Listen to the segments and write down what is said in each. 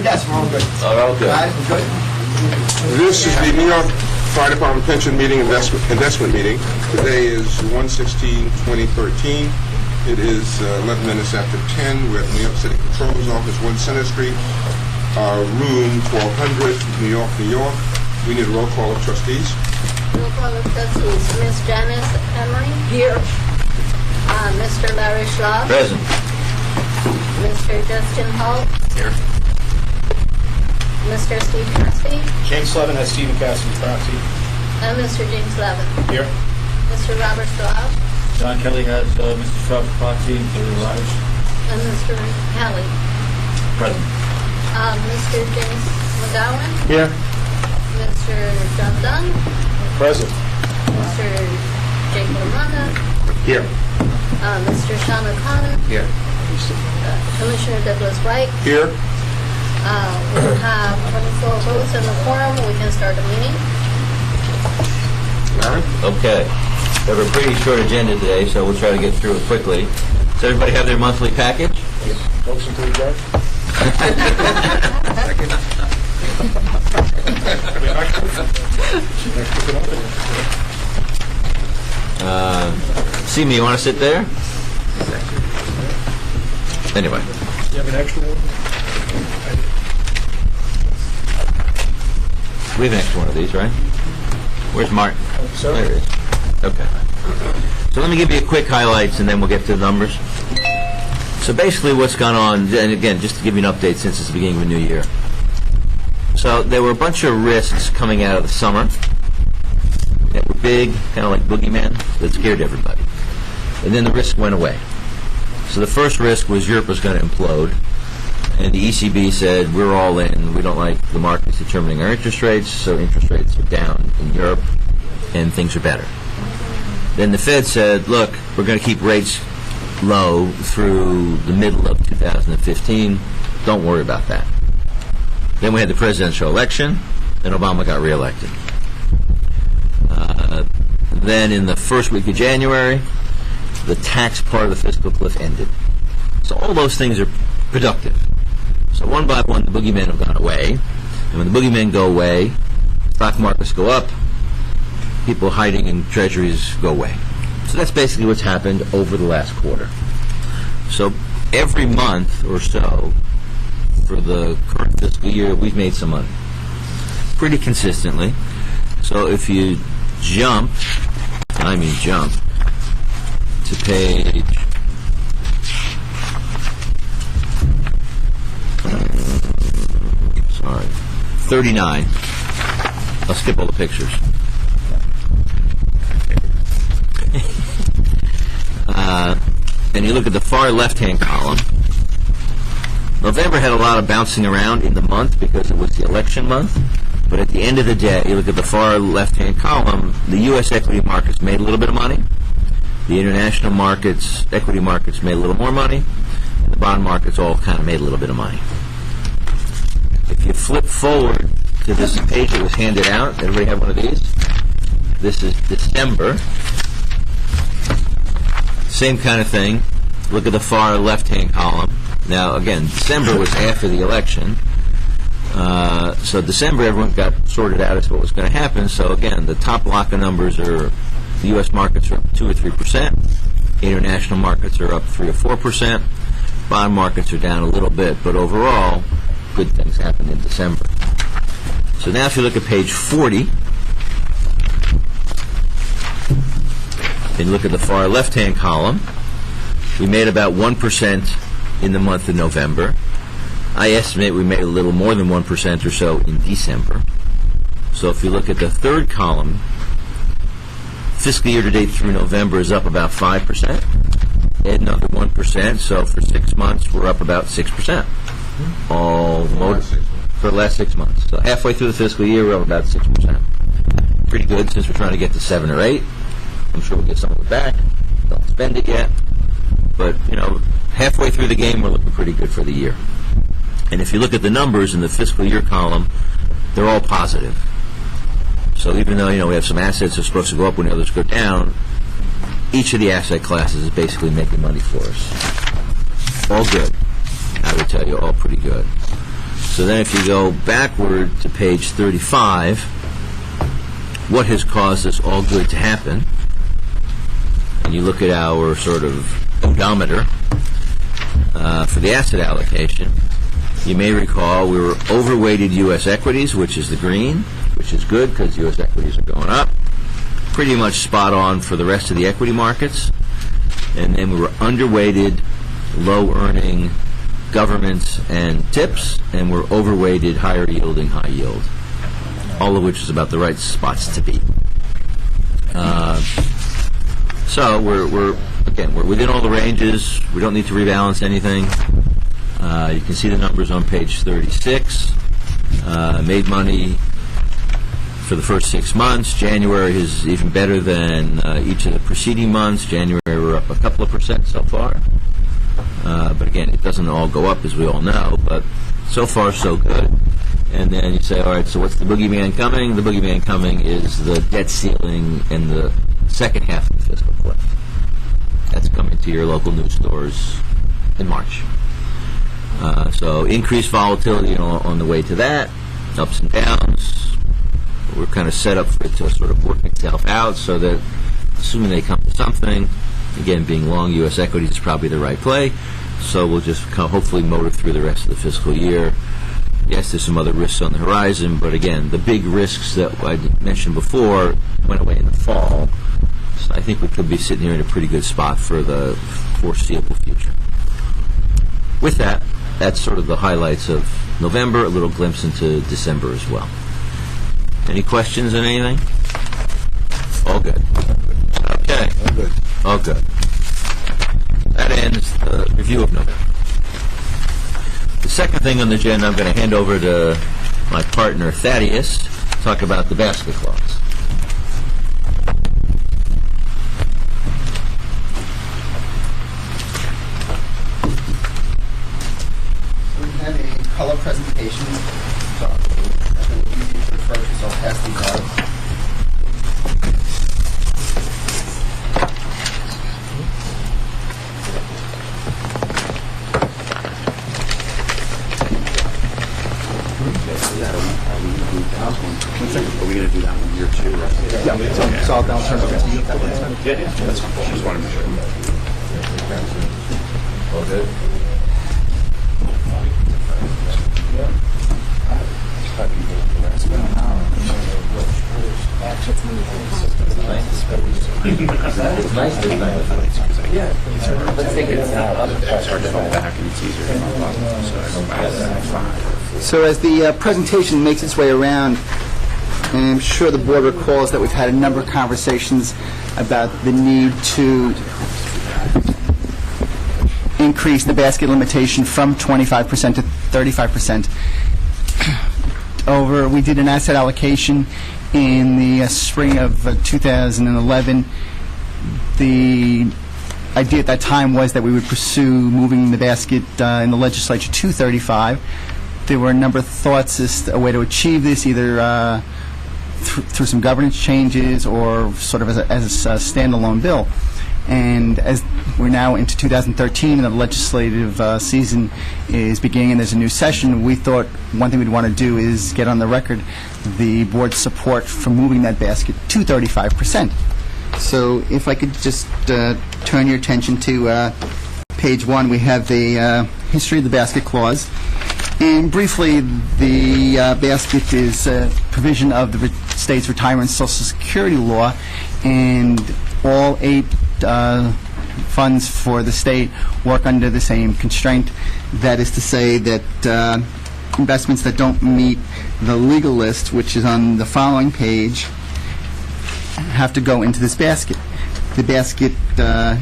Yes, we're all good. All good. Guys, we're good? This is the New York Fire Department Pension Meeting Investment Meeting. Today is 1/16/2013. It is 11 minutes after 10. We're at the New York City Controller's Office, 1 Center Street, room 1200, New York, New York. We need a roll call of trustees. Roll call of trustees. Ms. Janice Emery? Here. Mr. Larry Schwab? Present. Mr. Justin Holt? Here. Mr. Steve Cassidy? James Levin has Stephen Cassidy, proxy. And Mr. James Levin? Here. Mr. Robert Schwab? John Kelly has Mr. Schwab's proxy, including Rogers. And Mr. Kelly? Present. Mr. James McGowan? Here. Mr. John Dunn? Present. Mr. Jake LaMonda? Here. Mr. Sean O'Connor? Here. Commissioner Douglas White? Here. We have 24 votes in the quorum. We can start the meeting. Larry? Okay. We have a pretty short agenda today, so we'll try to get through it quickly. Does everybody have their monthly package? Motion to adjourn. Simi, you want to sit there? Anyway. You have an extra one? We have an extra one of these, right? Where's Martin? Sir? There it is. Okay. So let me give you a quick highlights, and then we'll get to the numbers. So basically what's gone on, and again, just to give you an update since it's the beginning of a new year. So there were a bunch of risks coming out of the summer that were big, kind of like boogeyman, that scared everybody. And then the risk went away. So the first risk was Europe was going to implode. And the ECB said, we're all in. We don't like the markets determining our interest rates, so interest rates are down in Europe, and things are better. Then the Fed said, look, we're going to keep rates low through the middle of 2015. Don't worry about that. Then we had the presidential election, and Obama got reelected. Then in the first week of January, the tax part of the fiscal cliff ended. So all those things are productive. So one by one, the boogeymen have gone away. And when the boogeymen go away, stock markets go up, people hiding in treasuries go away. So that's basically what's happened over the last quarter. So every month or so for the current fiscal year, we've made some money. Pretty consistently. So if you jump, and I mean jump, to page 39. I'll skip all the pictures. And you look at the far left-hand column. November had a lot of bouncing around in the month because it was the election month. But at the end of the day, you look at the far left-hand column, the U.S. equity markets made a little bit of money. The international markets, equity markets made a little more money. And the bond markets all kind of made a little bit of money. If you flip forward to this page that was handed out, everybody have one of these? This is December. Same kind of thing. Look at the far left-hand column. Now, again, December was after the election. So December, everyone got sorted out as to what was going to happen. So, again, the top block of numbers are the U.S. markets are up 2 or 3%. International markets are up 3 or 4%. Bond markets are down a little bit. But overall, good things happened in December. So now if you look at page 40, and look at the far left-hand column, we made about 1% in the month of November. I estimate we made a little more than 1% or so in December. So if you look at the third column, fiscal year to date through November is up about 5%. Add another 1%, so for 6 months we're up about 6%. All for the last 6 months. So halfway through the fiscal year we're up about 6%. Pretty good since we're trying to get to 7 or 8. I'm sure we'll get some of it back. Don't spend it yet. But, halfway through the game, we're looking pretty good for the year. And if you look at the numbers in the fiscal year column, they're all positive. So even though, we have some assets that are supposed to go up when others go down, each of the asset classes is basically making money for us. All good. I would tell you, all pretty good. So then if you go backward to page 35, what has caused this all good to happen? And you look at our sort of odometer for the asset allocation, you may recall we were overweighted U.S. equities, which is the green, which is good because U.S. equities are going up. Pretty much spot on for the rest of the equity markets. And then we were underweighted low-earning governments and tips, and we're overweighted higher-yielding high yield, all of which is about the right spots to be. So we're within all the ranges. We don't need to rebalance anything. You can see the numbers on page 36. Made money for the first 6 months. January is even better than each of the preceding months. January we're up a couple of percent so far. But again, it doesn't all go up, as we all know, but so far so good. And then you say, all right, so what's the boogeyman coming? The boogeyman coming is the debt ceiling in the second half of the fiscal cliff. That's coming to your local news stores in March. So increased volatility on the way to that, ups and downs. We're kind of set up for it to sort of work itself out so that assuming they come to something, again, being long U.S. equities is probably the right play. So we'll just hopefully motor through the rest of the fiscal year. Yes, there's some other risks on the horizon, but again, the big risks that I mentioned before went away in the fall. So I think we could be sitting here in a pretty good spot for the foreseeable future. With that, that's sort of the highlights of November, a little glimpse into December as well. Any questions on anything? All good. Okay. All good. All good. That ends the review of November. The second thing on the agenda, I'm going to hand over to my partner, Thaddeus, to talk about the basket clause. We have a color presentation. So, I think we need to refer to, so I'll pass these out. Are we going to do that one here too? Yeah, so I'll turn it over to you. Yeah, that's fine. Just want to make sure. All good. It's hard to fall back and it's easier to move up. So I go back to 5. So as the presentation makes its way around, and I'm sure the board recalls that we've had a number of conversations about the need to increase the basket limitation from 25% to 35%. We did an asset allocation in the spring of 2011. The idea at that time was that we would pursue moving the basket in the legislature to 35. There were a number of thoughts as to a way to achieve this, either through some governance changes or sort of as a standalone bill. And as we're now into 2013 and the legislative season is beginning and there's a new session, we thought one thing we'd want to do is get on the record the board's support for moving that basket to 35%. So if I could just turn your attention to page 1, we have the history of the basket clause. And briefly, the basket is a provision of the state's retirement and Social Security law, and all 8 funds for the state work under the same constraint. That is to say that investments that don't meet the legal list, which is on the following page, have to go into this basket. The basket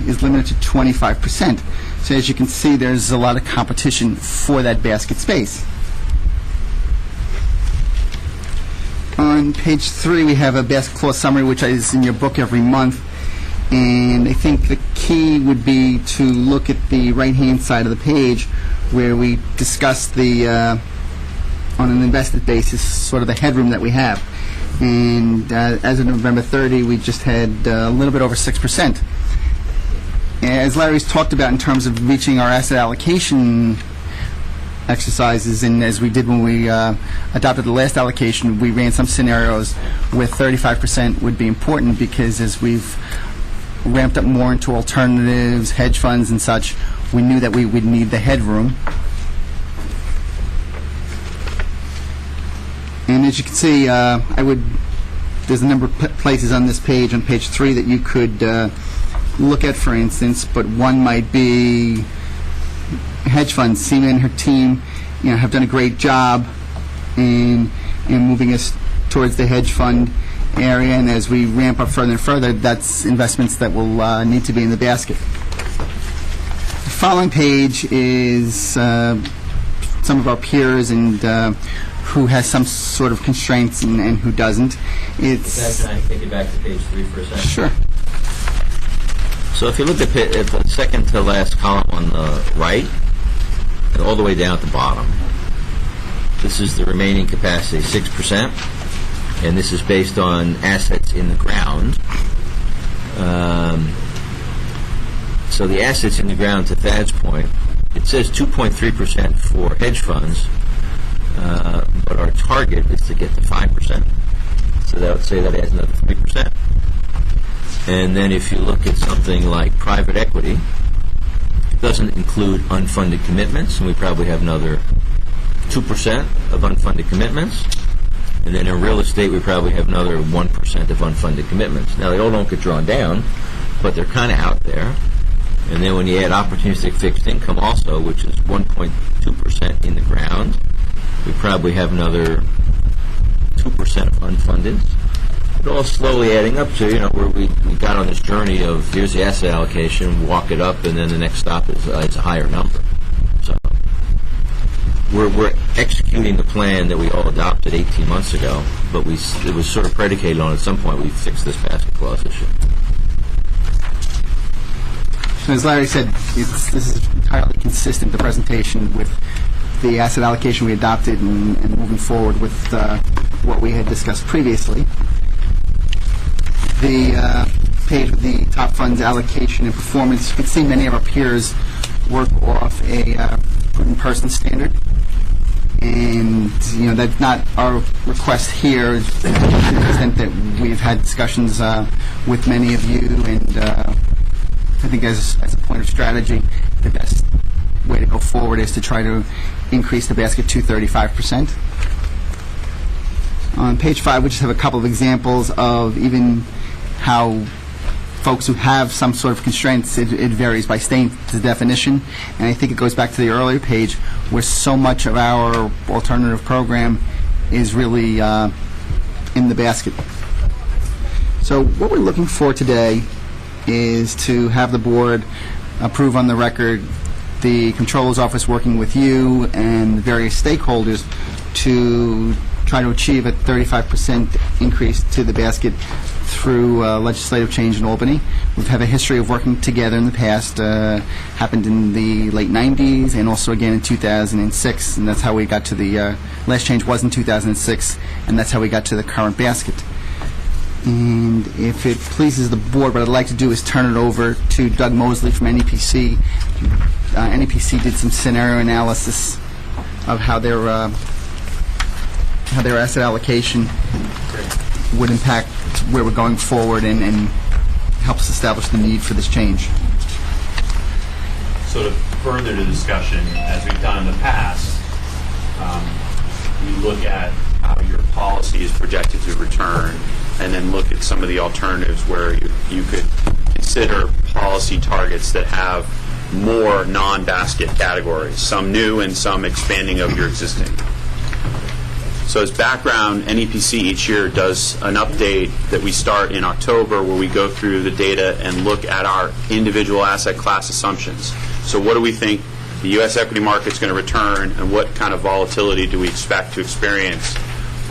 is limited to 25%. So as you can see, there's a lot of competition for that basket space. On page 3, we have a basket clause summary, which is in your book every month. And I think the key would be to look at the right-hand side of the page where we discuss the, on an invested basis, sort of the headroom that we have. And as of November 30, we just had a little bit over 6%. As Larry's talked about in terms of reaching our asset allocation exercises, and as we did when we adopted the last allocation, we ran some scenarios where 35% would be important, because as we've ramped up more into alternatives, hedge funds and such, we knew that we would need the headroom. And as you can see, there's a number of places on this page, on page 3, that you could look at, for instance, but one might be hedge funds. Seema and her team, have done a great job in moving us towards the hedge fund area, and as we ramp up further and further, that's investments that will need to be in the basket. The following page is some of our peers and who has some sort of constraints and who doesn't. It's Can I take you back to page 3 for a second? sure. So if you look at the second to last column on the right, and all the way down at the bottom, this is the remaining capacity, 6%, and this is based on assets in the ground. So the assets in the ground, to Thad's point, it says 2.3% for hedge funds, but our target is to get to 5%. So that would say that adds another 3%. And then if you look at something like private equity, it doesn't include unfunded commitments, and we probably have another 2% of unfunded commitments. And then in real estate, we probably have another 1% of unfunded commitments. Now, they all don't get drawn down, but they're kind of out there. And then when you add opportunistic fixed income also, which is 1.2% in the ground, we probably have another 2% of unfunded. It all slowly adding up to, where we got on this journey of here's the asset allocation, walk it up, and then the next stop is a higher number. So we're executing the plan that we all adopted 18 months ago, but it was sort of predicated on at some point we fixed this basket clause issue. So as Larry said, this is entirely consistent, the presentation, with the asset allocation we adopted and moving forward with what we had discussed previously. The page with the top funds allocation and performance, you can see many of our peers work off a prudent person standard. And, that's not our request here, to the extent that we've had discussions with many of you, and I think as a point of strategy, the best way to go forward is to try to increase the basket to 35%. On page 5, we just have a couple of examples of even how folks who have some sort of constraints, it varies by state, the definition. And I think it goes back to the earlier page, where so much of our alternative program is really in the basket. So what we're looking for today is to have the board approve on the record the Comptroller's Office working with you and various stakeholders to try to achieve a 35% increase to the basket through legislative change in Albany. We've had a history of working together in the past, happened in the late 90s and also again in 2006, and that's how we got to the last change was in 2006, and that's how we got to the current basket. And if it pleases the board, what I'd like to do is turn it over to Doug Mosley from NEPC. NEPC did some scenario analysis of how their asset allocation would impact where we're going forward and help us establish the need for this change. So to further the discussion, as we've done in the past, we look at how your policy is projected to return, and then look at some of the alternatives where you could consider policy targets that have more non-basket categories, some new and some expanding of your existing. So as background, NEPC each year does an update that we start in October, where we go through the data and look at our individual asset class assumptions. So what do we think the U.S. equity market's going to return, and what kind of volatility do we expect to experience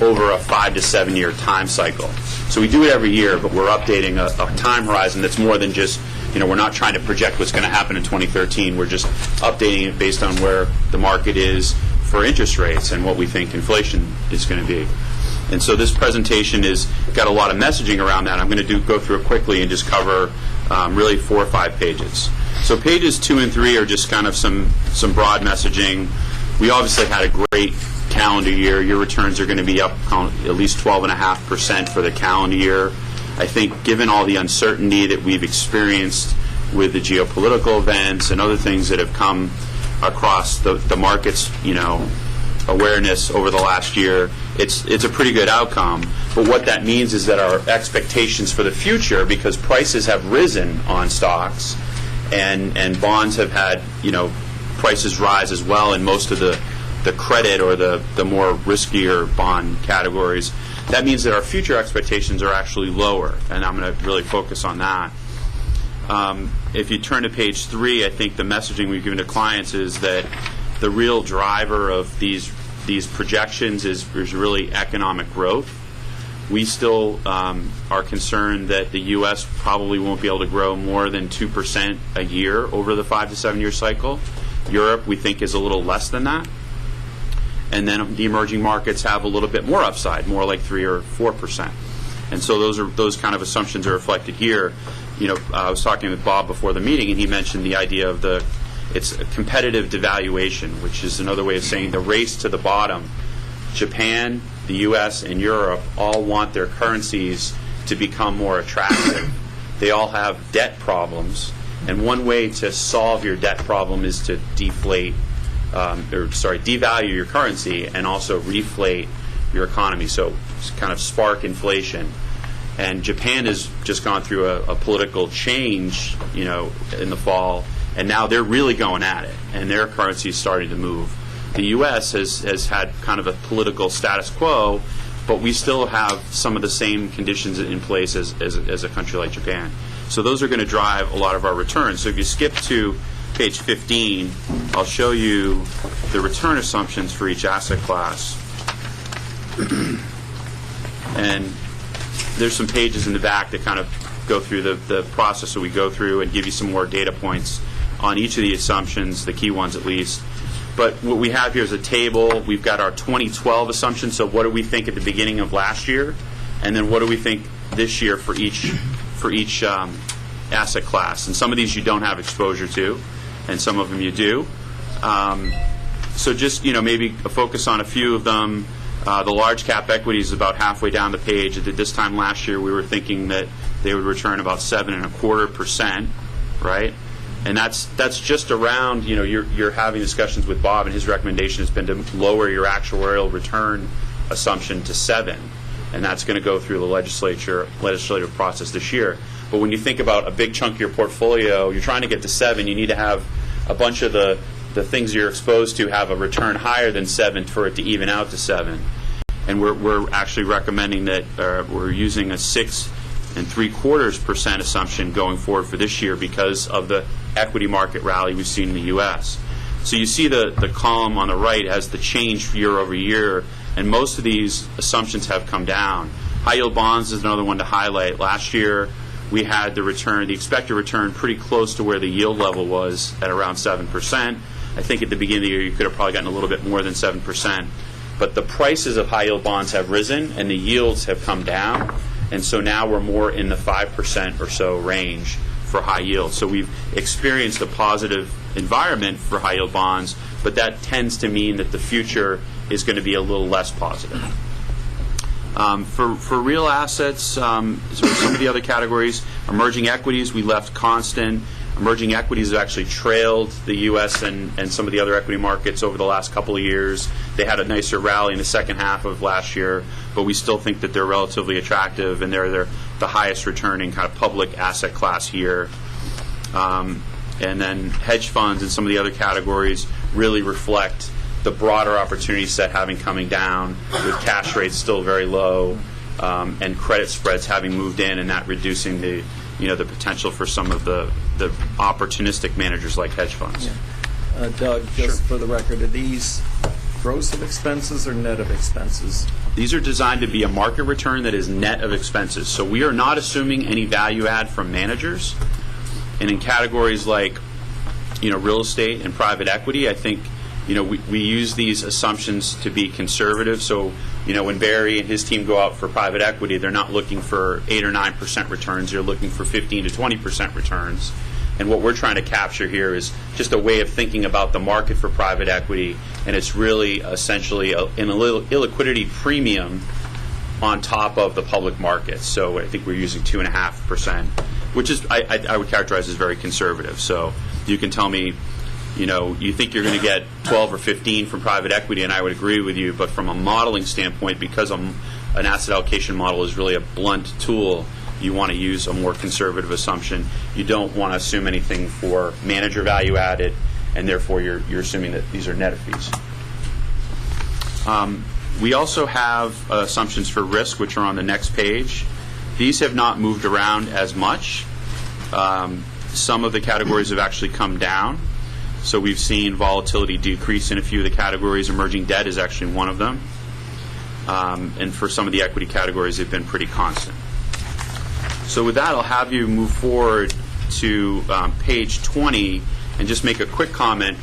over a 5 to 7 year time cycle? So we do it every year, but we're updating a time horizon that's more than just, we're not trying to project what's going to happen in 2013. We're just updating it based on where the market is for interest rates and what we think inflation is going to be. And so this presentation has got a lot of messaging around that. I'm going to go through it quickly and just cover really 4 or 5 pages. So pages 2 and 3 are just kind of some broad messaging. We obviously had a great calendar year. Your returns are going to be up at least 12.5% for the calendar year. I think given all the uncertainty that we've experienced with the geopolitical events and other things that have come across the markets, awareness over the last year, it's a pretty good outcome. But what that means is that our expectations for the future, because prices have risen on stocks and bonds have had, prices rise as well in most of the credit or the more riskier bond categories, that means that our future expectations are actually lower, and I'm going to really focus on that. If you turn to page 3, I think the messaging we've given to clients is that the real driver of these projections is really economic growth. We still are concerned that the U.S. probably won't be able to grow more than 2% a year over the 5 to 7 year cycle. Europe, we think, is a little less than that. And then the emerging markets have a little bit more upside, more like 3 or 4%. And so those kind of assumptions are reflected here. I was talking with Bob before the meeting, and he mentioned the idea of it's a competitive devaluation, which is another way of saying the race to the bottom. Japan, the U.S., and Europe all want their currencies to become more attractive. They all have debt problems, and one way to solve your debt problem is to devalue your currency and also reflate your economy, so kind of spark inflation. And Japan has just gone through a political change, in the fall, and now they're really going at it, and their currency is starting to move. The U.S. has had kind of a political status quo, but we still have some of the same conditions in place as a country like Japan. So those are going to drive a lot of our returns. So if you skip to page 15, I'll show you the return assumptions for each asset class. And there's some pages in the back that kind of go through the process that we go through and give you some more data points on each of the assumptions, the key ones at least. But what we have here is a table. We've got our 2012 assumptions, so what do we think at the beginning of last year? And then what do we think this year for each asset class? And some of these you don't have exposure to, and some of them you do. So just, maybe a focus on a few of them. The large cap equities is about halfway down the page. At this time last year, we were thinking that they would return about 7.25%, right? And that's just around, you're having discussions with Bob, and his recommendation has been to lower your actuarial return assumption to 7, and that's going to go through the legislative process this year. But when you think about a big chunk of your portfolio, you're trying to get to 7, you need to have a bunch of the things you're exposed to have a return higher than 7 for it to even out to 7. And we're actually recommending that we're using a 6.75% assumption going forward for this year because of the equity market rally we've seen in the U.S. So you see the column on the right has the change year over year, and most of these assumptions have come down. High yield bonds is another one to highlight. Last year we had the expected return pretty close to where the yield level was at around 7%. I think at the beginning of the year you could have probably gotten a little bit more than 7%. But the prices of high yield bonds have risen and the yields have come down. And so now we're more in the 5% or so range for high yield. So we've experienced a positive environment for high yield bonds, but that tends to mean that the future is going to be a little less positive. For real assets, some of the other categories, emerging equities we left constant. Emerging equities have actually trailed the U.S. and some of the other equity markets over the last couple of years. They had a nicer rally in the second half of last year, but we still think that they're relatively attractive, and they're the highest returning kind of public asset class here. And then hedge funds and some of the other categories really reflect the broader opportunity set having coming down, with cash rates still very low, and credit spreads having moved in, and that reducing the potential for some of the opportunistic managers like hedge funds. Yeah. Doug, just for the record, are these gross of expenses or net of expenses? These are designed to be a market return that is net of expenses. So we are not assuming any value add from managers. And in categories like, real estate and private equity, I think, we use these assumptions to be conservative. So, when Barry and his team go out for private equity, they're not looking for 8 or 9% returns. They're looking for 15 to 20% returns. And what we're trying to capture here is just a way of thinking about the market for private equity, and it's really essentially an illiquidity premium on top of the public markets. So I think we're using 2.5%, which is I would characterize as very conservative. So you can tell me, you think you're going to get 12 or 15 from private equity, and I would agree with you. But from a modeling standpoint, because an asset allocation model is really a blunt tool, you want to use a more conservative assumption. You don't want to assume anything for manager value added, and therefore you're assuming that these are net of fees. We also have assumptions for risk, which are on the next page. These have not moved around as much. Some of the categories have actually come down. So we've seen volatility decrease in a few of the categories. Emerging debt is actually one of them. And for some of the equity categories, they've been pretty constant. So with that, I'll have you move forward to page 20 and just make a quick comment.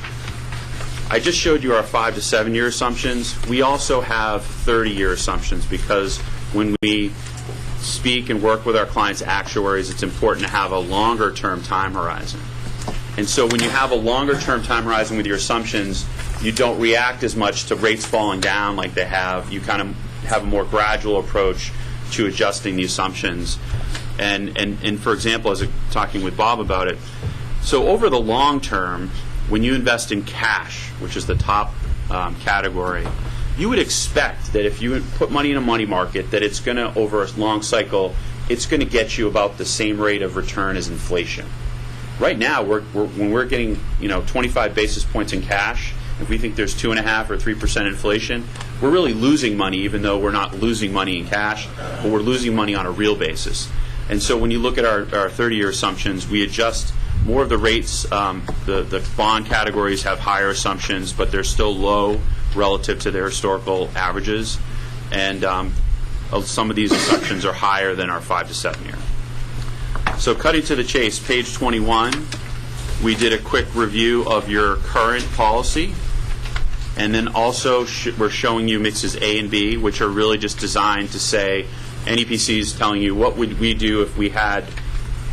I just showed you our 5 to 7 year assumptions. We also have 30-year assumptions, because when we speak and work with our clients' actuaries, it's important to have a longer-term time horizon. And so when you have a longer-term time horizon with your assumptions, you don't react as much to rates falling down like they have. You kind of have a more gradual approach to adjusting the assumptions. And for example, as I was talking with Bob about it, so over the long term, when you invest in cash, which is the top category, you would expect that if you put money in a money market, that it's going to, over a long cycle, it's going to get you about the same rate of return as inflation. Right now, when we're getting 25 basis points in cash, if we think there's 2.5 or 3% inflation, we're really losing money, even though we're not losing money in cash, but we're losing money on a real basis. And so when you look at our 30-year assumptions, we adjust more of the rates. The bond categories have higher assumptions, but they're still low relative to their historical averages. And some of these assumptions are higher than our 5 to 7 year. So cutting to the chase, page 21, we did a quick review of your current policy. And then also we're showing you mixes A and B, which are really just designed to say, NEPC is telling you what would we do if we had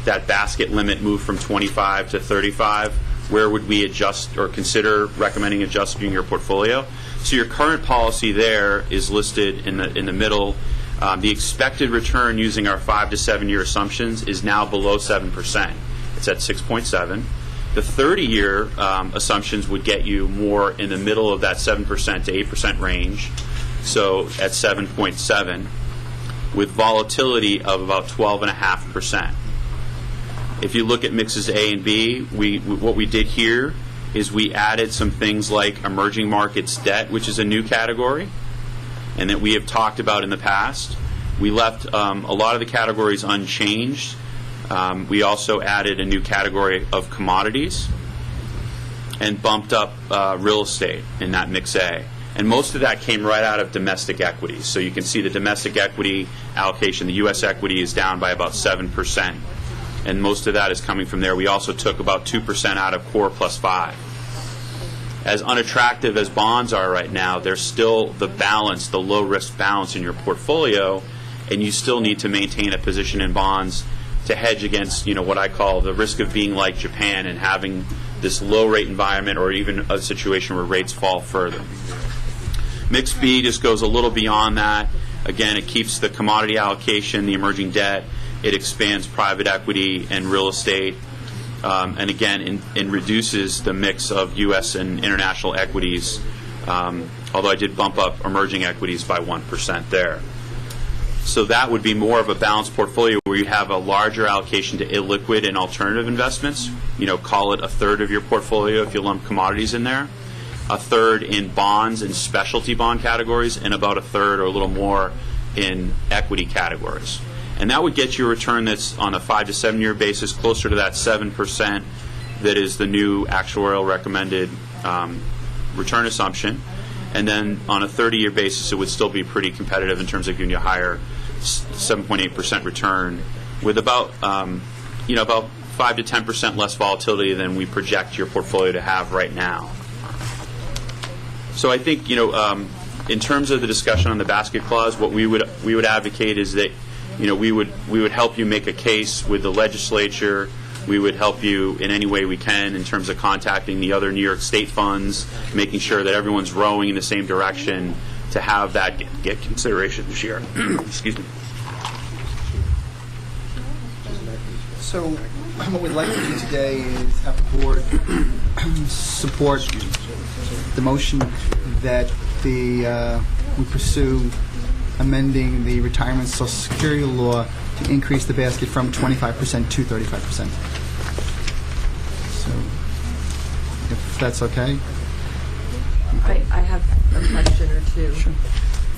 that basket limit move from 25 to 35. Where would we adjust or consider recommending adjusting your portfolio? So your current policy there is listed in the middle. The expected return using our 5 to 7 year assumptions is now below 7%. It's at 6.7. The 30-year assumptions would get you more in the middle of that 7% to 8% range, so at 7.7, with volatility of about 12.5%. If you look at mixes A and B, what we did here is we added some things like emerging markets debt, which is a new category, and that we have talked about in the past. We left a lot of the categories unchanged. We also added a new category of commodities and bumped up real estate in that mix A. And most of that came right out of domestic equities. So you can see the domestic equity allocation, the U.S. equity is down by about 7%. And most of that is coming from there. We also took about 2% out of core plus 5. As unattractive as bonds are right now, there's still the balance, the low-risk balance in your portfolio, and you still need to maintain a position in bonds to hedge against, what I call the risk of being like Japan and having this low-rate environment, or even a situation where rates fall further. Mix B just goes a little beyond that. Again, it keeps the commodity allocation, the emerging debt. It expands private equity and real estate. And again, it reduces the mix of U.S. and international equities, although I did bump up emerging equities by 1% there. So that would be more of a balanced portfolio where you have a larger allocation to illiquid and alternative investments. Call it a third of your portfolio if you lump commodities in there, a third in bonds and specialty bond categories, and about a third or a little more in equity categories. And that would get you a return that's on a 5 to 7 year basis closer to that 7% that is the new actuarial recommended return assumption. And then on a 30-year basis, it would still be pretty competitive in terms of giving you a higher 7.8% return with about 5 to 10% less volatility than we project your portfolio to have right now. So I think, in terms of the discussion on the basket clause, what we would advocate is that we would help you make a case with the legislature We would help you in any way we can in terms of contacting the other New York State funds, making sure that everyone's rowing in the same direction to have that get consideration this year. Excuse me. So what we'd like to do today is have the board support the motion that we pursue amending the retirement Social Security law to increase the basket from 25% to 35%. So if that's okay. I have a question or two. Sure.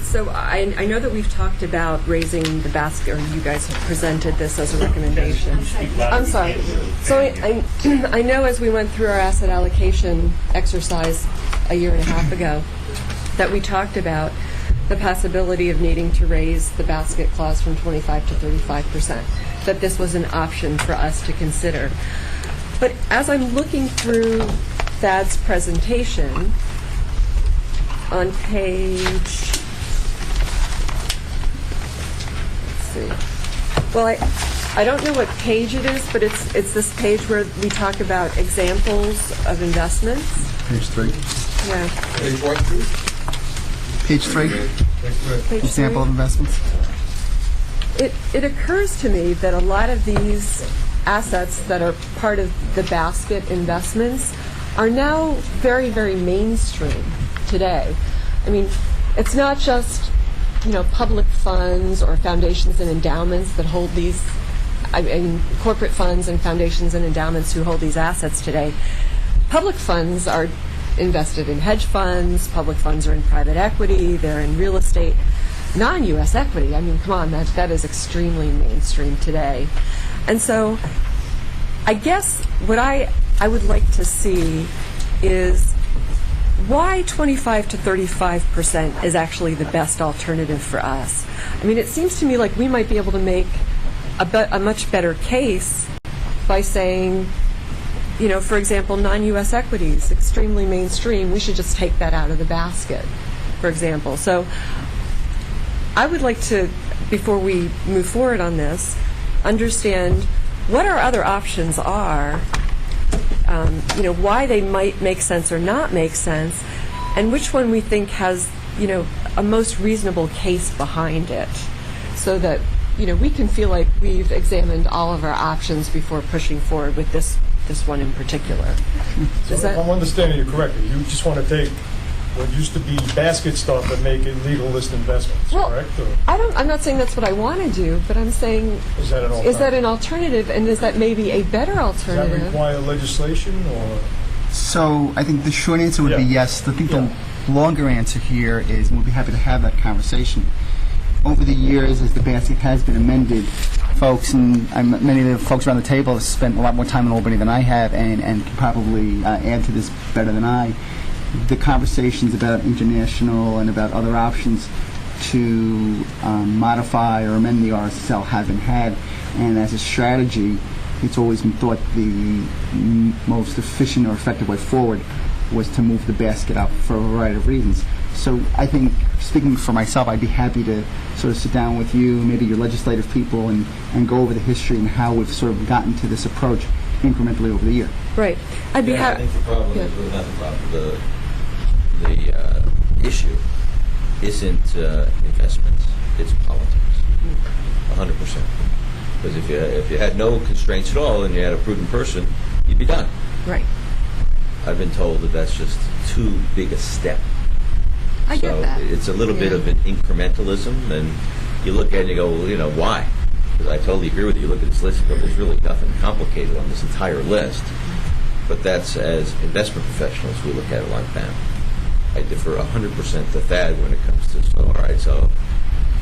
So I know that we've talked about raising the basket, or you guys have presented this as a recommendation. I'm sorry. So I know as we went through our asset allocation exercise a year and a half ago that we talked about the possibility of needing to raise the basket clause from 25 to 35%, that this was an option for us to consider. But as I'm looking through Thad's presentation, on page, let's see. Well, I don't know what page it is, but it's this page where we talk about examples of investments. Page 3. Yeah. Page what, please? Page 3. Page Example of 3. investments. It occurs to me that a lot of these assets that are part of the basket investments are now very, very mainstream today. I mean, it's not just, public funds or foundations and endowments that hold these, I mean, corporate funds and foundations and endowments who hold these assets today. Public funds are invested in hedge funds, public funds are in private equity, they're in real estate. Non-U.S. equity, I mean, come on, that is extremely mainstream today. And so I guess what I would like to see is why 25 to 35% is actually the best alternative for us. I mean, it seems to me like we might be able to make a much better case by saying, for example, non-U.S. equities, extremely mainstream, we should just take that out of the basket, for example. So I would like to, before we move forward on this, understand what our other options are, why they might make sense or not make sense, and which one we think has, a most reasonable case behind it, so that, we can feel like we've examined all of our options before pushing forward with this one in particular. So if I'm understanding you correctly, you just want to take what used to be basket stuff and make it legal list investments, Well, correct? Or I'm not saying that's what I want to do, but I'm saying, is that an alternative? is that an alternative, and is that maybe a better Does that alternative? require legislation, or? So I think the short answer would be Yeah. yes. I think the longer answer here is, and we'll be happy to have that conversation. Over the years, as the basket has been amended, folks, and many of the folks around the table have spent a lot more time in Albany than I have, and can probably add to this better than I. The conversations about international and about other options to modify or amend the RSL have been had, and as a strategy, it's always been thought the most efficient or effective way forward was to move the basket up for a variety of reasons. So I think, speaking for myself, I'd be happy to sort of sit down with you, maybe your legislative people, and go over the history and how we've sort of gotten to this approach incrementally over the year. Right. I'd be I happy. think the problem is really not the problem. The issue isn't investments; it's politics. 100%. Because if you had no constraints at all and you had a prudent person, you'd be done. Right. I've been told that that's just too big a step. I get that. So it's a little bit of an incrementalism, and you look at it and you go, well, why? Because I totally agree with you. You look at this list and go, there's really nothing complicated on this entire list. But that's, as investment professionals, we look at it like that. I defer 100% to Thad when it comes to, so, all right, so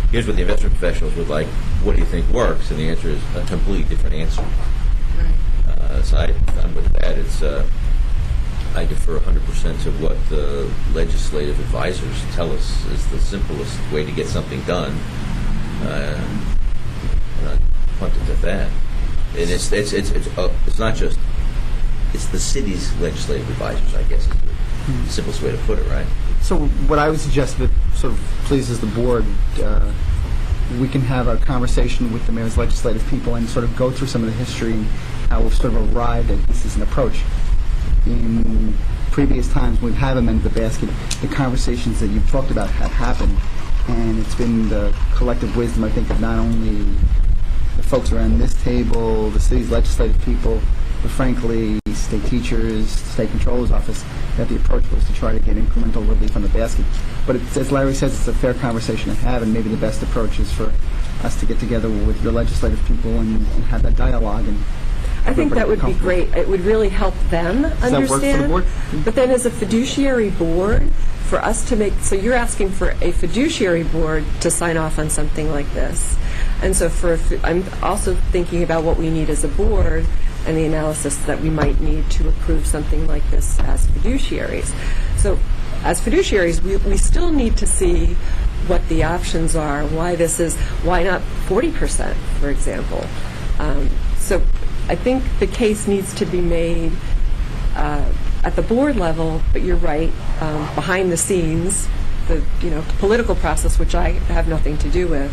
here's what the investment professionals would like. What do you think works? And the answer is a completely different answer. Right. So I'm with that. It's I defer 100% to what the legislative advisors tell us is the simplest way to get something done. And I punt it to that. And it's not just, it's the city's legislative advisors, I guess, is the simplest way to put it, right? So what I would suggest that sort of pleases the board we can have a conversation with the mayor's legislative people and sort of go through some of the history and how we've sort of arrived at this as an approach. In previous times when we've had amended the basket, the conversations that you've talked about have happened, and it's been the collective wisdom, I think, of not only the folks around this table, the city's legislative people, but frankly, state teachers, state controller's office, that the approach was to try to get incremental relief on the basket. But it's, as Larry says, it's a fair conversation to have, and maybe the best approach is for us to get together with your legislative people and have that dialogue. And I think that would be great. It would really help them understand. Does that work for the board? But then as a fiduciary board, for us to make, so you're asking for a fiduciary board to sign off on something like this. And so I'm also thinking about what we need as a board and the analysis that we might need to approve something like this as fiduciaries. So as fiduciaries, we still need to see what the options are, why not 40%, for example. So I think the case needs to be made at the board level, but you're right, behind the scenes, the political process, which I have nothing to do with,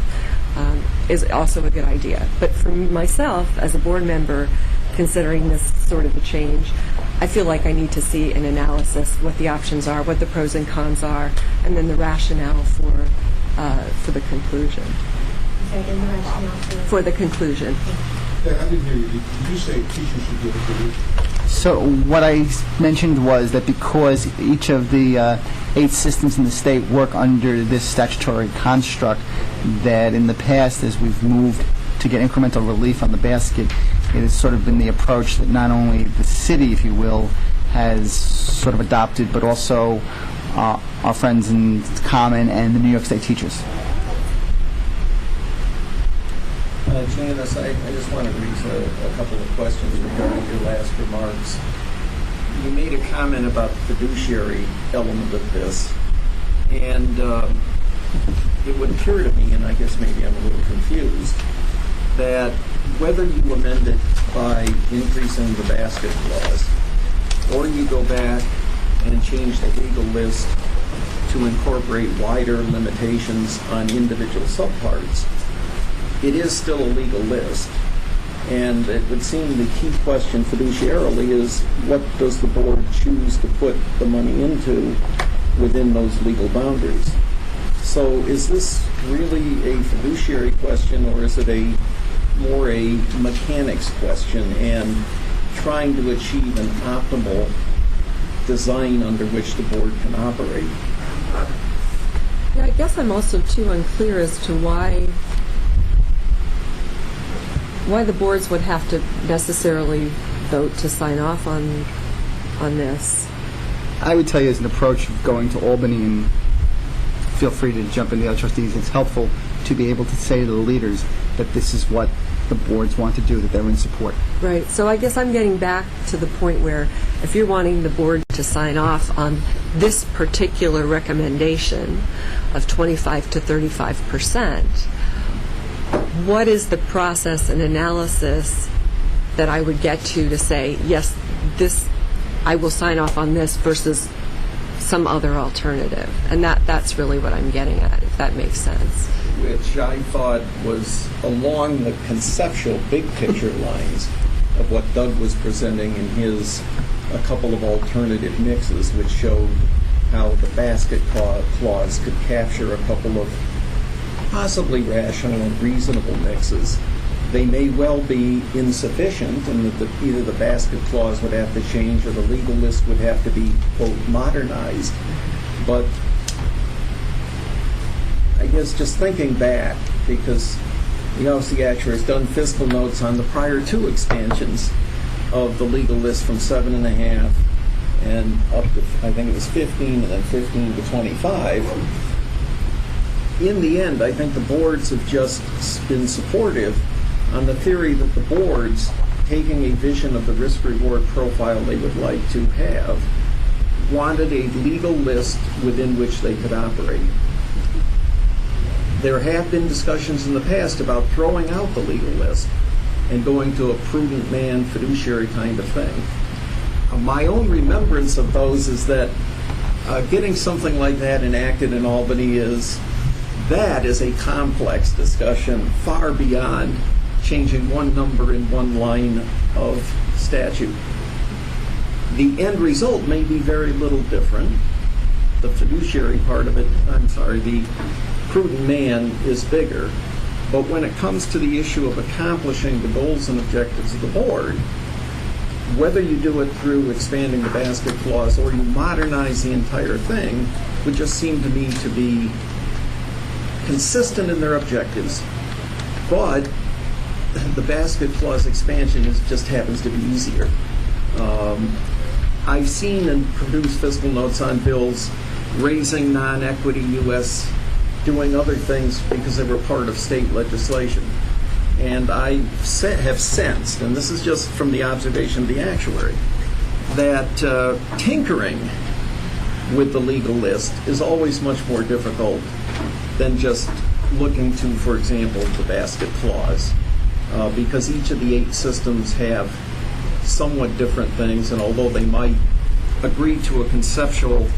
is also a good idea. But for myself, as a board member, considering this sort of a change, I feel like I need to see an analysis, what the options are, what the pros and cons are, and then the rationale for the conclusion. For the conclusion. I didn't hear you. Did you say teachers should give a relief? So what I mentioned was that because each of the 8 systems in the state work under this statutory construct, that in the past, as we've moved to get incremental relief on the basket, it has sort of been the approach that not only the city, if you will, has sort of adopted, but also our friends in Common and the New York State teachers. Janice, I just want to raise a couple of questions regarding your last remarks. You made a comment about the fiduciary element of this, and it would appear to me, and I guess maybe I'm a little confused, that whether you amend it by increasing the basket clause, or you go back and change the legal list to incorporate wider limitations on individual subparts, it is still a legal list. And it would seem the key question fiduciarily is, what does the board choose to put the money into within those legal boundaries? So is this really a fiduciary question, or is it more a mechanics question and trying to achieve an optimal design under which the board can operate? Yeah, I guess I'm also too unclear as to why the boards would have to necessarily vote to sign off on this. I would tell you, as an approach of going to Albany, and feel free to jump in, the other trustees, it's helpful to be able to say to the leaders that this is what the boards want to do, that they're in support. Right. So I guess I'm getting back to the point where if you're wanting the board to sign off on this particular recommendation of 25 to 35%, what is the process and analysis that I would get to say, yes, this, I will sign off on this versus some other alternative? And that's really what I'm getting at, if that makes sense. Which I thought was along the conceptual big picture lines of what Doug was presenting in his a couple of alternative mixes, which showed how the basket clause could capture a couple of possibly rational and reasonable mixes. They may well be insufficient, and that either the basket clause would have to change or the legal list would have to be, quote, modernized. But I guess just thinking back, because the Office of the Actuary has done fiscal notes on the prior 2 expansions of the legal list from 7.5 and up to, I think it was 15, and then 15 to 25. In the end, I think the boards have just been supportive on the theory that the boards, taking a vision of the risk-reward profile they would like to have, wanted a legal list within which they could operate. There have been discussions in the past about throwing out the legal list and going to a prudent man fiduciary kind of thing. My own remembrance of those is that getting something like that enacted in Albany is that is a complex discussion far beyond changing one number in one line of statute. The end result may be very little different. The fiduciary part of it, the prudent man is bigger. But when it comes to the issue of accomplishing the goals and objectives of the board, whether you do it through expanding the basket clause or you modernize the entire thing, would just seem to me to be consistent in their objectives. But the basket clause expansion just happens to be easier. I've seen and produced fiscal notes on bills raising non-equity U.S., doing other things because they were part of state legislation. And I have sensed, and this is just from the observation of the actuary, that tinkering with the legal list is always much more difficult than just looking to, for example, the basket clause, because each of the 8 systems have somewhat different things, and although they might agree to a conceptual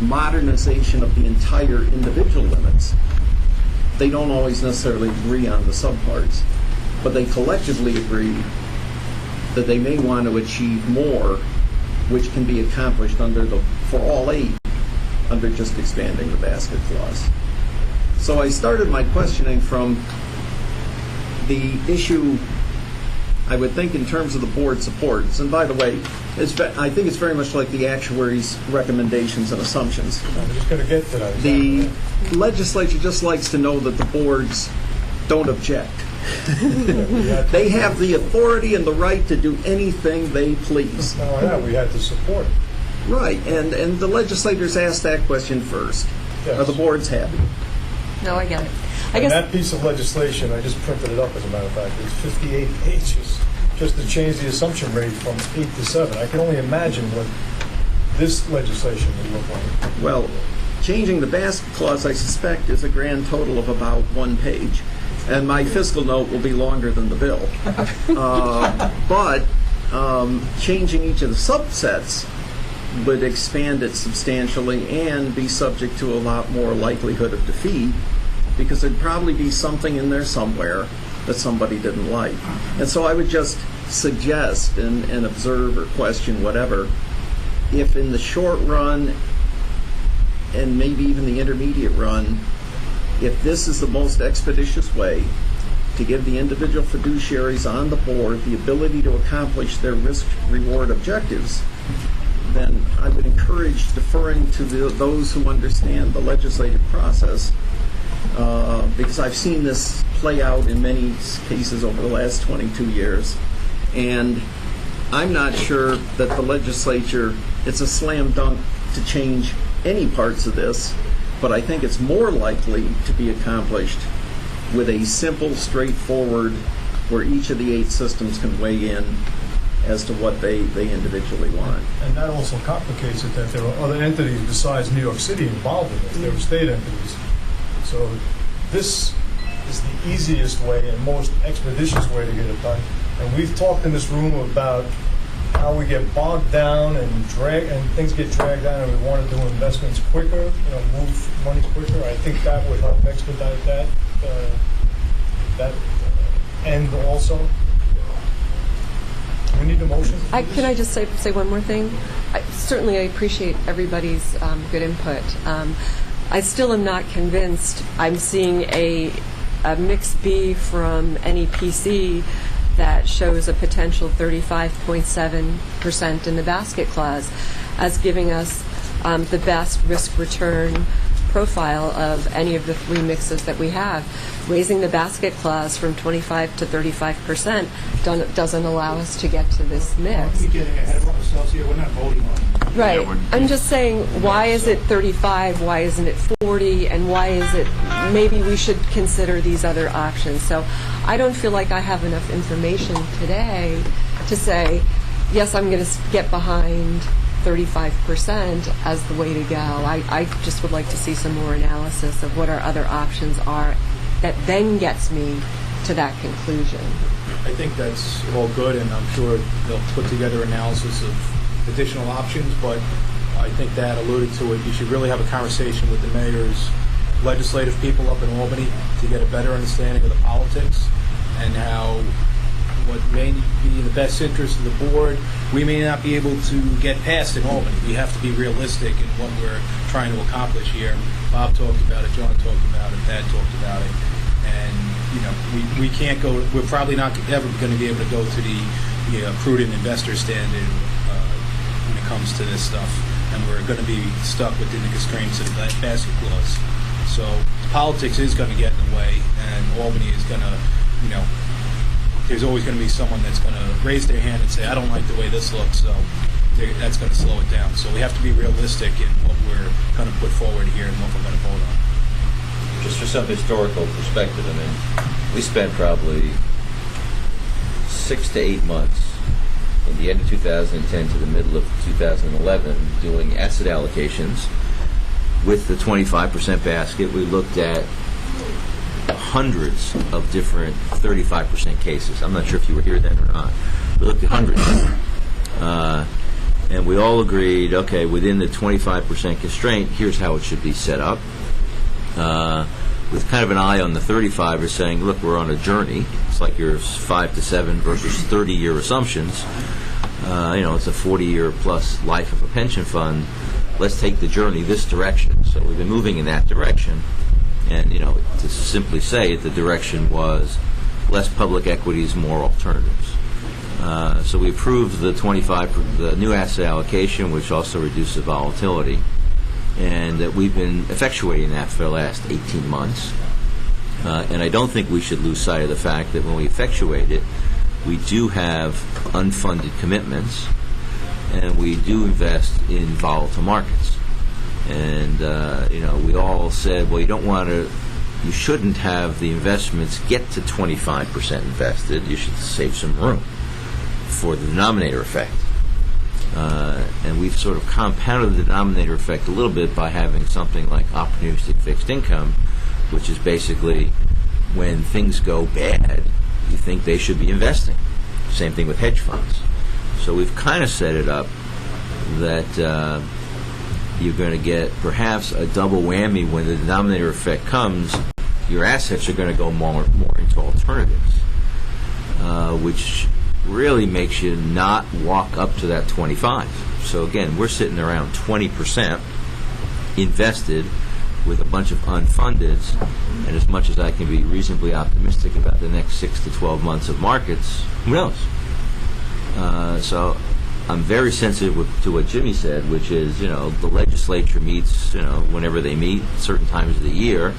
modernization of the entire individual limits, they don't always necessarily agree on the subparts, but they collectively agree that they may want to achieve more, which can be accomplished for all 8 under just expanding the basket clause. So I started my questioning from the issue, I would think, in terms of the board supports. And by the way, I think it's very much like the actuary's recommendations and assumptions. I'm just going to get to that. The legislature just likes to know that the boards don't object. They have the authority and the right to do anything they please. Not only that, we had to support it. Right, and the legislators asked that question first. Yes. Are the boards happy? No, I get it. I And guess that piece of legislation, I just printed it up, as a matter of fact, it's 58 pages, just to change the assumption rate from 8 to 7. I can only imagine what this legislation would look like. Well, changing the basket clause, I suspect, is a grand total of about 1 page. And my fiscal note will be longer than the bill. But changing each of the subsets would expand it substantially and be subject to a lot more likelihood of defeat, because there'd probably be something in there somewhere that somebody didn't like. And so I would just suggest and observe or question whatever, if in the short run and maybe even the intermediate run, if this is the most expeditious way to give the individual fiduciaries on the board the ability to accomplish their risk-reward objectives, then I would encourage deferring to those who understand the legislative process, because I've seen this play out in many cases over the last 22 years, and I'm not sure that the legislature, it's a slam dunk to change any parts of this, but I think it's more likely to be accomplished with a simple, straightforward, where each of the 8 systems can weigh in as to what they individually want. And that also complicates it that there are other entities besides New York City involved in this. There are state entities. So this is the easiest way and most expeditious way to get it done. And we've talked in this room about how we get bogged down and things get dragged down, and we want to do investments quicker, move money quicker. I think that would help expedite that end also. We need a motion. Can I just say one more thing? Certainly, I appreciate everybody's good input. I still am not convinced. I'm seeing a mix B from NEPC that shows a potential 35.7% in the basket clause as giving us the best risk-return profile of any of the 3 mixes that we have. Raising the basket clause from 25 to 35% doesn't allow us to get to this mix. We're getting ahead of ourselves here. We're not voting on it. Right. I'm just saying, why is it 35? Why isn't it 40? And why is it maybe we should consider these other options? So I don't feel like I have enough information today to say, yes, I'm going to get behind 35% as the way to go. I just would like to see some more analysis of what our other options are that then gets me to that conclusion. I think that's all good, and I'm sure they'll put together analysis of additional options, but I think that alluded to it. You should really have a conversation with the mayors legislative people up in Albany to get a better understanding of the politics and how what may be in the best interest of the board, we may not be able to get past in Albany. We have to be realistic in what we're trying to accomplish here. Bob talked about it, John talked about it, Pat talked about it, and we can't go. We're probably not ever going to be able to go to the prudent investor standard when it comes to this stuff, and we're going to be stuck within the constraints of the basket clause. So politics is going to get in the way, and Albany is going to, there's always going to be someone that's going to raise their hand and say, I don't like the way this looks, so that's going to slow it down. So we have to be realistic in what we're going to put forward here and what we're going to vote on. Just for some historical perspective, I mean, we spent probably 6 to 8 months in the end of 2010 to the middle of 2011 doing asset allocations with the 25% basket. We looked at hundreds of different 35% cases. I'm not sure if you were here then or not. We looked at hundreds. And we all agreed, okay, within the 25% constraint, here's how it should be set up. With kind of an eye on the 35ers saying, look, we're on a journey. It's like your 5 to 7 versus 30-year assumptions. It's a 40-year plus life of a pension fund. Let's take the journey this direction. So we've been moving in that direction. And, to simply say it, the direction was less public equities, more alternatives. So we approved the new asset allocation, which also reduces volatility. And we've been effectuating that for the last 18 months. And I don't think we should lose sight of the fact that when we effectuate it, we do have unfunded commitments, and we do invest in volatile markets. And, we all said, well, you shouldn't have the investments get to 25% invested. You should save some room for the denominator effect. And we've sort of compounded the denominator effect a little bit by having something like opportunistic fixed income, which is basically when things go bad, you think they should be investing. Same thing with hedge funds. So we've kind of set it up that you're going to get perhaps a double whammy when the denominator effect comes. Your assets are going to go more into alternatives, which really makes you not walk up to that 25. So again, we're sitting around 20% invested with a bunch of unfundeds, and as much as I can be reasonably optimistic about the next 6 to 12 months of markets, who knows? So I'm very sensitive to what Jimmy said, which is, the legislature meets, whenever they meet, certain times of the year.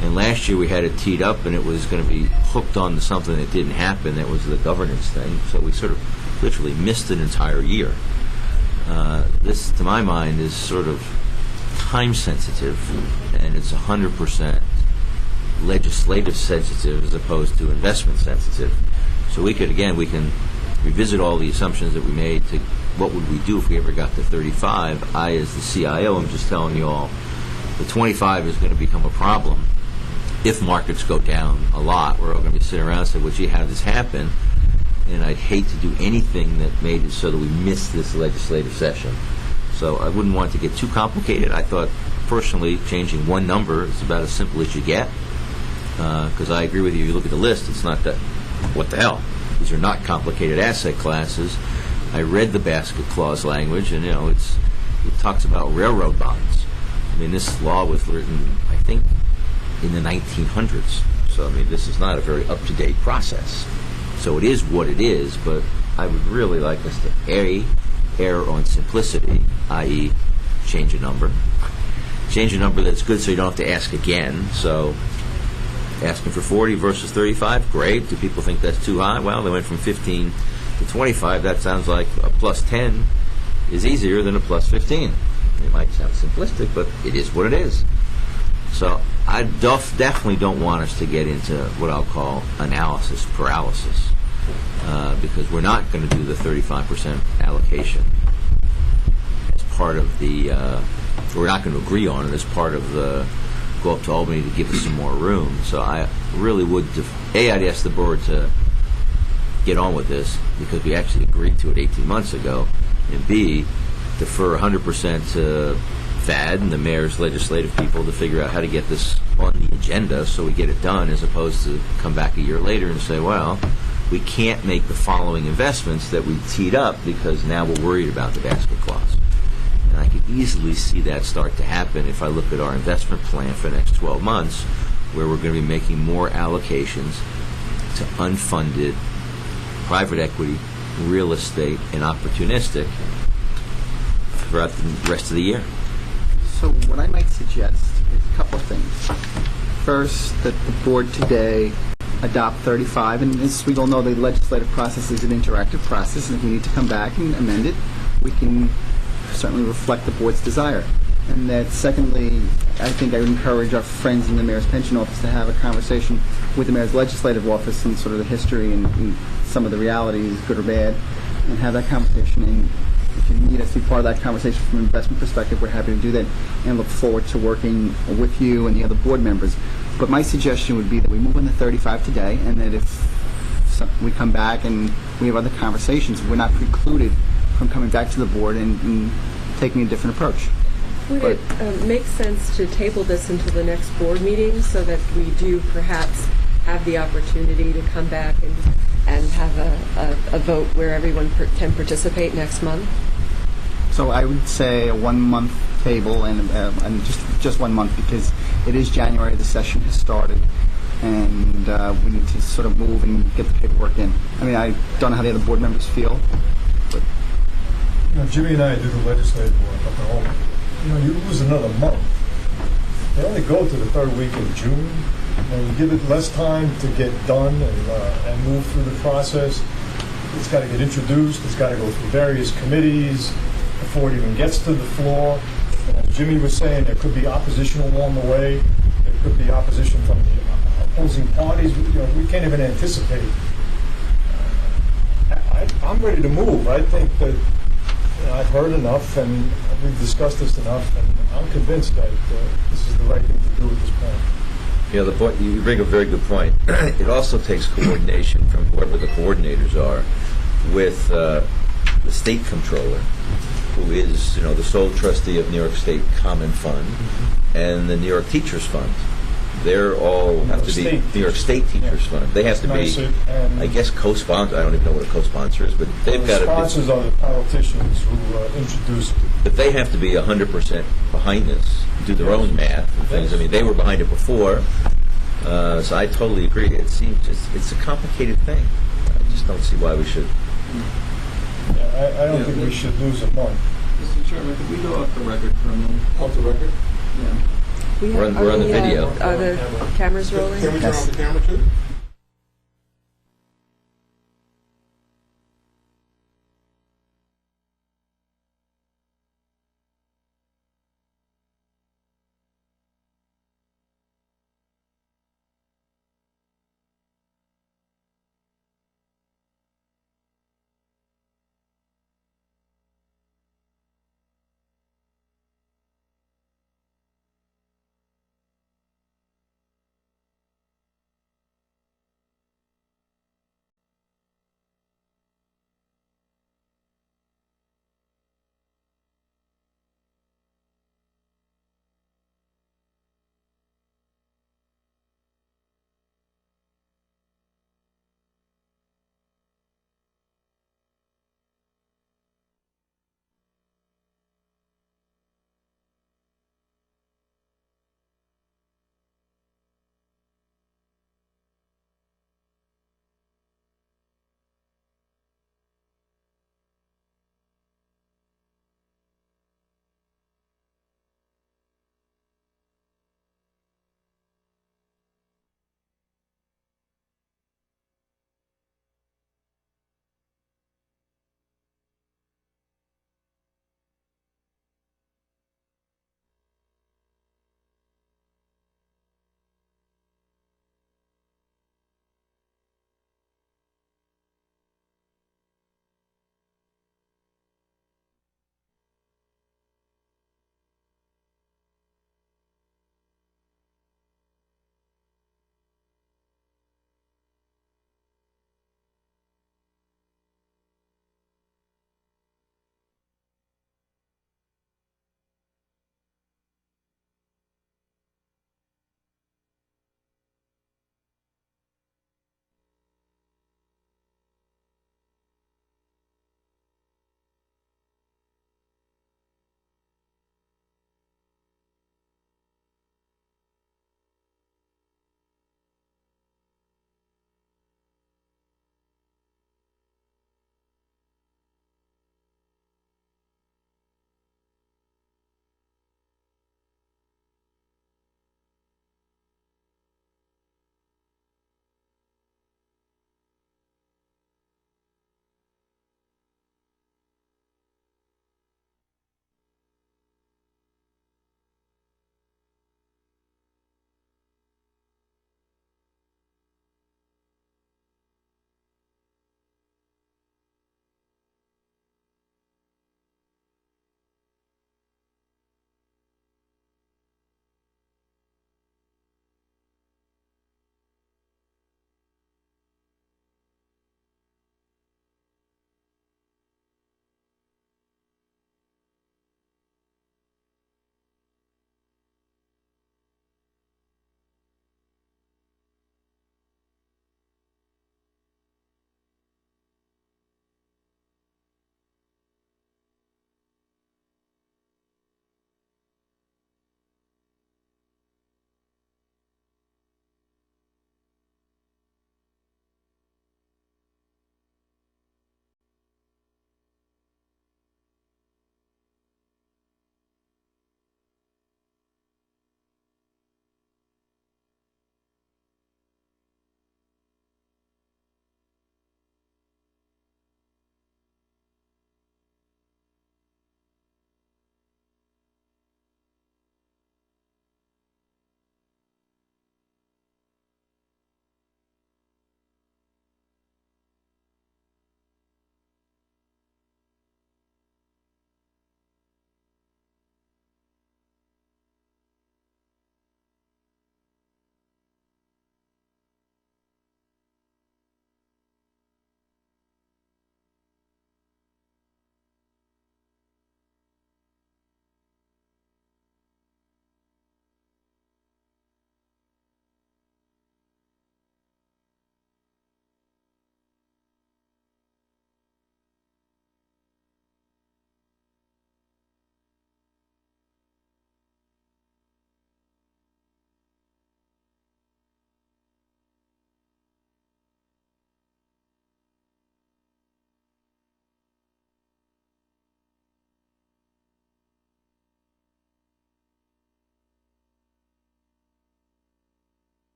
And last year we had it teed up, and it was going to be hooked on to something that didn't happen. That was the governance thing. So we sort of literally missed an entire year. This, to my mind, is sort of time sensitive, and it's 100% legislative sensitive as opposed to investment sensitive. So we can revisit all the assumptions that we made to what would we do if we ever got to 35. I, as the CIO, am just telling you all, the 25 is going to become a problem. If markets go down a lot, we're all going to be sitting around and say, well, gee, how did this happen? And I'd hate to do anything that made it so that we miss this legislative session. So I wouldn't want to get too complicated. I thought, personally, changing one number is about as simple as you get. Because I agree with you, you look at the list, it's not that, what the hell? These are not complicated asset classes. I read the basket clause language, and, it talks about railroad bonds. I mean, this law was written, I think, in the 1900s. So, this is not a very up-to-date process. So it is what it is, but I would really like us to err on simplicity, i.e. change a number. Change a number that's good so you don't have to ask again. So asking for 40 versus 35, great. Do people think that's too high? Well, they went from 15 to 25. That sounds like a plus 10 is easier than a plus 15. It might sound simplistic, but it is what it is. So I definitely don't want us to get into what I'll call analysis paralysis, because we're not going to do the 35% allocation as part of the, we're not going to agree on it as part of the go up to Albany to give us some more room. So I really would, I'd ask the board to get on with this because we actually agreed to it 18 months ago, and B, defer 100% to FAD and the mayor's legislative people to figure out how to get this on the agenda so we get it done, as opposed to come back a year later and say, well, we can't make the following investments that we teed up because now we're worried about the basket clause. And I could easily see that start to happen if I look at our investment plan for the next 12 months, where we're going to be making more allocations to unfunded private equity, real estate, and opportunistic throughout the rest of the year. So what I might suggest is a couple of things. First, that the board today adopt 35, and as we all know, the legislative process is an interactive process, and if we need to come back and amend it, we can certainly reflect the board's desire. And that secondly, I think I would encourage our friends in the Mayor's Pension Office to have a conversation with the Mayor's Legislative Office and sort of the history and some of the realities, good or bad, and have that conversation. And if you need us to be part of that conversation from an investment perspective, we're happy to do that and look forward to working with you and the other board members. But my suggestion would be that we move on the 35 today, and that if we come back and we have other conversations, we're not precluded from coming back to the board and taking a different approach. Would it make sense to table this until the next board meeting so that we do perhaps have the opportunity to come back and have a vote where everyone can participate next month? So I would say a 1 month table and just 1 month, because it is January, the session has started, and we need to sort of move and get the paperwork in. I mean, I don't know how the other board members feel, but Jimmy and I do the legislative work up at home. You lose another month. They only go to the third week in June, and you give it less time to get done and move through the process. It's got to get introduced. It's got to go through various committees before it even gets to the floor. And as Jimmy was saying, there could be opposition along the way. There could be opposition from the opposing parties. We can't even anticipate. I'm ready to move. I think that I've heard enough, and we've discussed this enough, and I'm convinced that this is the right thing to do at this point. The point you bring a very good point. It also takes coordination from whoever the coordinators are with the state comptroller, who is the sole trustee of New York State Common Fund and the New York Teachers Fund. They're all have to be New York State Teachers Fund. They have to be, I guess, co-sponsor. I don't even know what a co-sponsor is, but they've got to be. Sponsors are the politicians who introduced it. But they have to be 100% behind this, do their own math and things. I mean, they were behind it before, so I totally agree. It seems it's a complicated thing. I just don't see why we should. Yeah, I don't think we should lose a month. Mr. Chairman, could we go off the record for a moment? Off the record? Yeah. We're on the video. Are the cameras rolling? Can we turn off the camera too?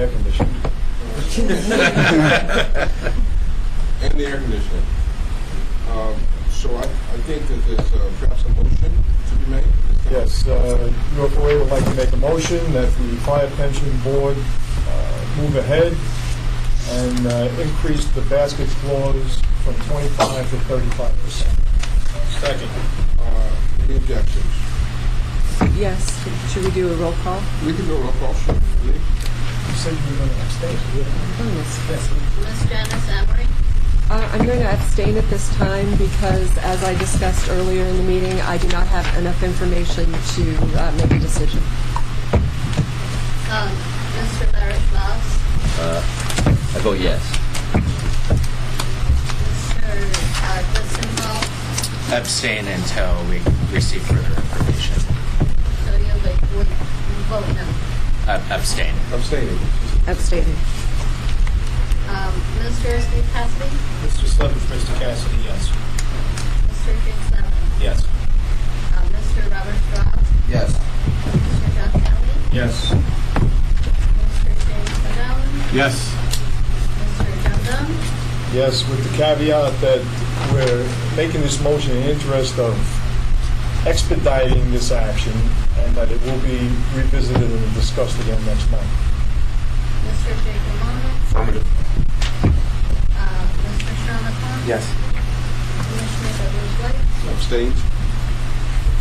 air conditioning. And the air conditioning. So I think that there's perhaps a motion to be made. Yes, York Way would like to make a motion that the fire pension board move ahead and increase the basket clause from 25 to 35%. Second. Any objections? Yes. Should we do a roll call? We can do a roll call, sure. Lee? You said you were going to abstain. Ms. Janice Emery? I'm going to abstain at this time because, as I discussed earlier in the meeting, I do not have enough information to make a decision. Mr. Larry Schloss? I vote yes. Mr. Justin Hall? Abstain until we receive further information. So you would vote no. Abstain. Abstaining. Abstaining. Mr. Steve Cassidy? Mr. Slevin, Mr. Cassidy, yes. Mr. James Levin? Yes. Mr. Robert Strauss? Yes. Mr. John Kelly? Yes. Mr. James McGowan? Yes. Mr. John Dunn? Yes, with the caveat that we're making this motion in the interest of expediting this action and that it will be revisited and discussed again next month. Mr. Jacob Monahan? Affirmative. Mr. Sean McCollum? Yes. Commissioner Douglas White? Abstained.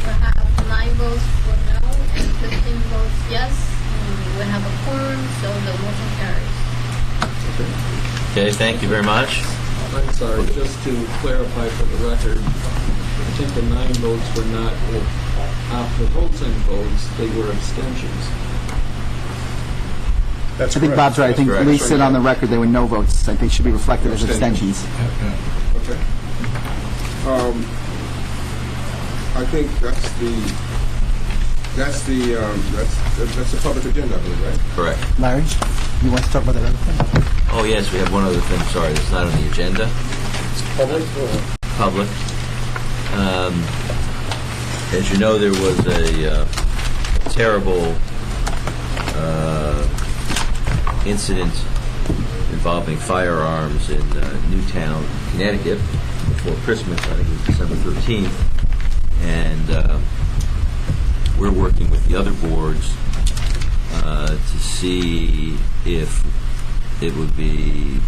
We have 9 votes for no and 15 votes yes. And we have a quorum, so the motion carries. Okay, thank you very much. I'm sorry, just to clarify for the record, I think the 9 votes were not opposing votes, they were abstentions. That's I think correct. Bob's right. I think correct. Lee said on the record there were no votes. I think should be reflected as Abstentions. abstentions. Okay. I think that's the public agenda, I believe, right? Correct. Larry, you want to talk about that other thing? Oh, yes, we have one other thing, sorry, that's not on the agenda. Public? Public. As you know, there was a terrible incident involving firearms in Newtown, Connecticut, before Christmas. I think it was December 13th. And we're working with the other boards to see if it would be,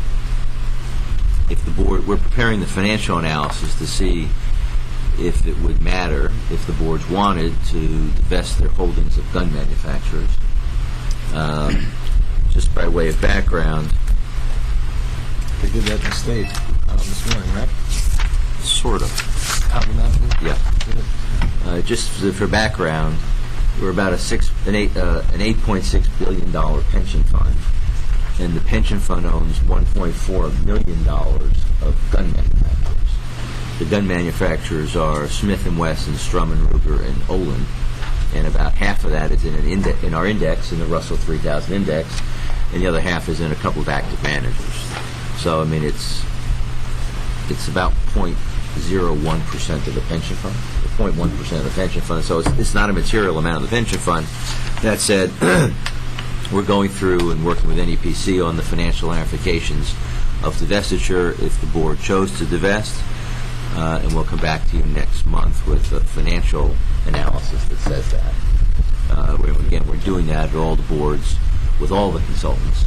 if the board, we're preparing the financial analysis to see if it would matter if the boards wanted to divest their holdings of gun manufacturers. Just by way of background. They did that in the state this morning, right? Sort of. Yeah. Just for background, we're about an $8.6 billion pension fund, and the pension fund owns $1.4 million of gun manufacturers. The gun manufacturers are Smith & Wesson, Strum & Ruger, and Olin, and about half of that is in our index, in the Russell 3000 index, and the other half is in a couple of active managers. So, I mean, it's about 0.01% of the pension fund, or 0.1% of the pension fund. So it's not a material amount of the pension fund. That said, we're going through and working with NEPC on the financial ramifications of divestiture if the board chose to divest, and we'll come back to you next month with a financial analysis that says that. Again, we're doing that at all the boards with all the consultants,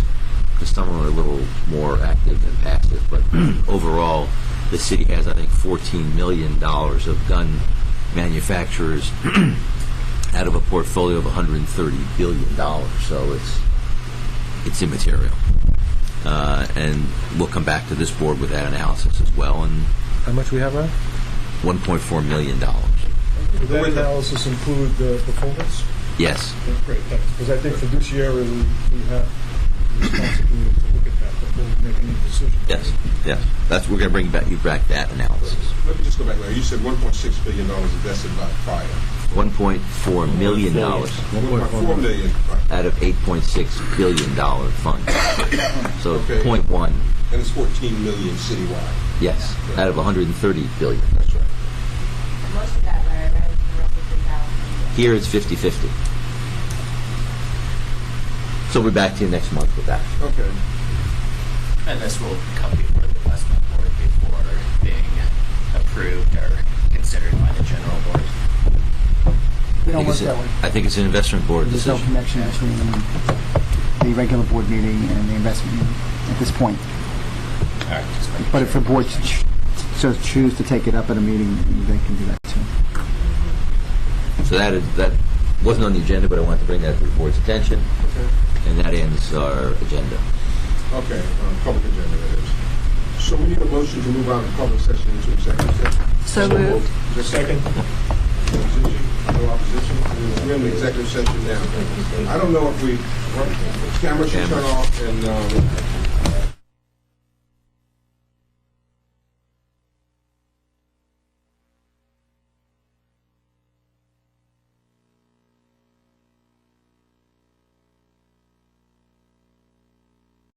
because some of them are a little more active than passive, but overall, the city has, I think, $14 million of gun manufacturers out of a portfolio of $130 billion. So it's immaterial. And we'll come back to this board with that analysis as well. And How much we have left? $1.4 million. Would that analysis include the performance? Yes. Great, thanks. Because I think fiduciarily we have the responsibility to look at that before we make any decision. Yes. Yes. We're going to bring you back that analysis. Let me just go back, Larry. You said $1.6 billion invested by fire. $1.4 million $1.4 million. Right. out of $8.6 billion fund. So Okay. 0.1, And it's 14 million citywide. yes, out of 130 billion. That's right. Most of that, Larry, right, is roughly 3,000. Here it's 50-50. So we'll be back to you next month with that. Okay. And this will come before the investment board before being approved or considered by the general board. We don't work that way. I think it's an investment board There's no decision. connection between the regular board meeting and the investment meeting at this point. But if the board so choose to take it up at a meeting, they can do that too. So that wasn't on the agenda, but I wanted to bring that to the board's attention. Okay. And that ends our agenda. Okay, public agenda that is. So we need a motion to move out of public session into executive session. So moved. Is there a second? Opposition? No opposition? We're in the executive session now. I don't know if camera should turn off and